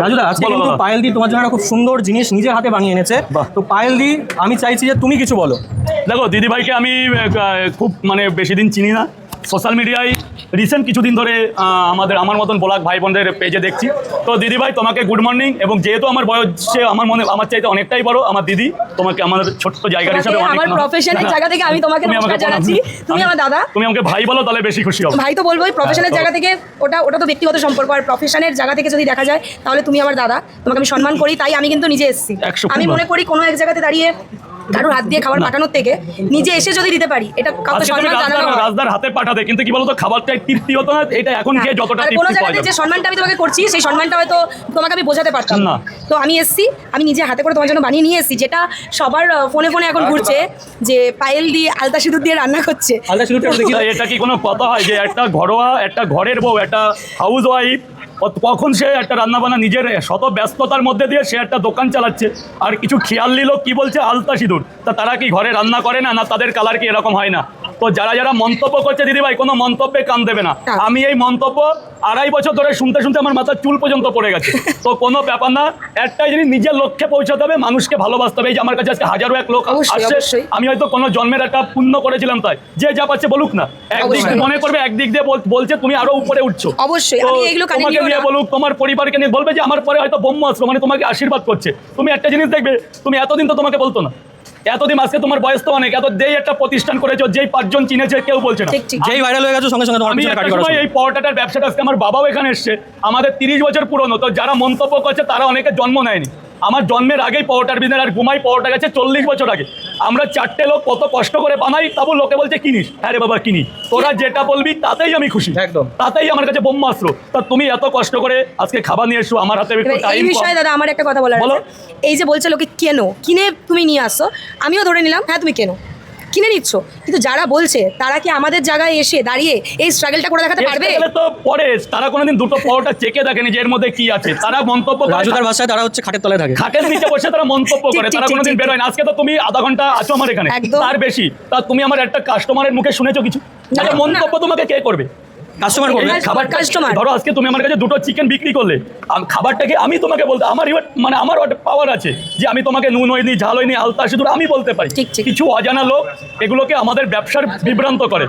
রাজুদা, আজকে কিন্তু পায়েল দি তোমার জন্য একটা খুব সুন্দর জিনিস নিজের হাতে বানিয়ে এনেছে। তো পায়েল দি, আমি চাইছি যে তুমি কিছু বলো। দেখো দিদিভাইকে আমি খুব মানে বেশি দিন চিনি না, সোশ্যাল মিডিয়ায় রিসেন্ট কিছুদিন ধরে আমার মতন ব্লগ ভাই বোনদের পেজে দেখছি। তো দিদিভাই তোমাকে গুড মর্নিং, এবং যেহেতু আমার বয়সে আমার চাইতে অনেকটাই বড় আমার দিদি, তোমাকে আমার ছোট্ট জায়গা হিসেবে আমার প্রফেশনাল জায়গা থেকে আমি তোমাকে নমস্কার জানাচ্ছি। তুমি আমার দাদা, তুমি আমাকে ভাই বলো তাহলে বেশি খুশি হব। ভাই তো বলবোই, প্রফেশনাল জায়গা থেকে ওটা তো ব্যক্তিগত সম্পর্ক, আর প্রফেশনের জায়গা থেকে যদি দেখা যায় তাহলে তুমি আমার দাদা, তোমাকে আমি সম্মান করি, তাই আমি কিন্তু নিজে এসেছি। আমি মনে করি কোনো এক জায়গাতে দাঁড়িয়ে কারোর হাত দিয়ে খাবার পাঠানোর থেকে নিজে এসে যদি দিতে পারি, এটা কাউকে সম্মান জানানো। রাজদার হাতে পাঠাতে, কিন্তু কি বলতো খাবারটাই তৃপ্তি হতো না, এটা এখন গিয়ে যতটা তৃপ্তি কোনো পাওয়া জায়গাতে যায়। যে সম্মানটা আমি তোমাকে করছি সেই সম্মানটা হয়তো তোমাকে আমি বোঝাতে পারতাম না। তো আমি এসেছি, আমি নিজে হাতে করে তোমার জন্য বানিয়ে নিয়ে এসেছি, যেটা সবার ফোনে ফোনে এখন ঘুরছে যে পায়েল দিয়ে আলতা সিঁদুর দিয়ে রান্না করছে। আলতা সিঁদুরটা দেখি, এটা কি কোনো কথা হয় যে একটা ঘরোয়া, একটা ঘরের বউ, একটা হাউস ওয়াইফ, কখন সে একটা রান্নাবান্না নিজের শত ব্যস্ততার মধ্যে দিয়ে সে একটা দোকান চালাচ্ছে, আর কিছু খেয়াল নিল কি বলছে আলতা সিঁদুর, তা তারা কি ঘরে রান্না করে না, না তাদের কালার কি এরকম হয় না? তো যারা মন্তব্য করছে দিদিভাই, কোনো মন্তব্যে কান দেবে না। আমি এই মন্তব্য 2.5 বছর ধরে শুনতে শুনতে আমার মাথার চুল পর্যন্ত পড়ে গেছে। তো কোনো ব্যাপার না, একটাই জিনিস, নিজের লক্ষ্যে পৌঁছাতে হবে, মানুষকে ভালোবাসতে হবে। এই যে আমার কাছে আজকে 1001 লোক আসছে, আমি হয়তো কোনো জন্মের একটা পুণ্য করেছিলাম, তাই যে যা পাচ্ছে বলুক না, একদিক মনে করবে, একদিক দিয়ে বলছে তুমি আরো উপরে উঠছো। অবশ্যই আমি এগুলো তোমাকে নিয়ে বলুক, তোমার পরিবারকে নিয়ে বলবে যে আমার পরে হয়তো ব্রহ্ম আসলো, মানে তোমাকে আশীর্বাদ করছে। তুমি একটা জিনিস দেখবে, তুমি এতদিন তো তোমাকে বলতো না, এতদিন আজকে তোমার বয়স তো অনেক, যেই একটা প্রতিষ্ঠান করেছো, যেই 5 জন চিনেছে কেউ বলছে না, যেই ভাইরাল হয়ে গেছে সঙ্গে সঙ্গে আমি একটা সময় এই পরোটাটার ব্যবসাটা, আজকে আমার বাবাও এখানে এসছে, আমাদের 30 বছর পুরনো। তো যারা মন্তব্য করছে তারা অনেকে জন্ম নেয়নি, আমার জন্মের আগেই পরোটার বিজনেস, আর ঘুমাই পরোটা গেছে 40 বছর আগে। আমরা 4টে লোক কত কষ্ট করে বানাই, তারপর লোকে বলছে কিনিস, হ্যাঁ রে বাবা কিনি, তোরা যেটা বলবি তাতেই আমি খুশি, একদম তাতেই আমার কাছে ব্রহ্মাস্ত্র। তা তুমি এত কষ্ট করে আজকে খাবার নিয়ে এসো, আমার হাতে একটু টাইম। এই বিষয়ে দাদা আমার একটা কথা বলার আছে, এই যে বলছে লোকে কিনে তুমি নিয়ে আসো, আমিও ধরে নিলাম হ্যাঁ তুমি কিনে নিচ্ছ, কিন্তু যারা বলছে তারা কি আমাদের জায়গায় এসে দাঁড়িয়ে এই স্ট্রাগলটা করে দেখাতে পারবে? তো পরে তারা কোনোদিন দুটো পরোটা চেকে দেখেনি যে এর মধ্যে কি আছে, তারা মন্তব্য করে। রাজুদার বাসায় তারা হচ্ছে খাটের তলায় থাকে, খাটের নিচে বসে তারা মন্তব্য করে, তারা কোনোদিন বের হয় না। আজকে তো তুমি আধা ঘন্টা আছো আমার এখানে, তার বেশি, তা তুমি আমার একটা কাস্টমারের মুখে শুনেছো কিছু? মন্তব্য তোমাকে কে করবে? কাস্টমার করবে। খাবার কাস্টমার, ধরো আজকে তুমি আমার কাছে 2টো চিকেন বিক্রি করলে, খাবারটাকে আমি তোমাকে বলতে, আমার মানে আমার পাওয়ার আছে যে আমি তোমাকে নুন হয়নি, ঝাল হয়নি, আলতা সিঁদুর আমি বলতে পারি। কিছু অজানা লোক এগুলোকে আমাদের ব্যবসার বিভ্রান্ত করে।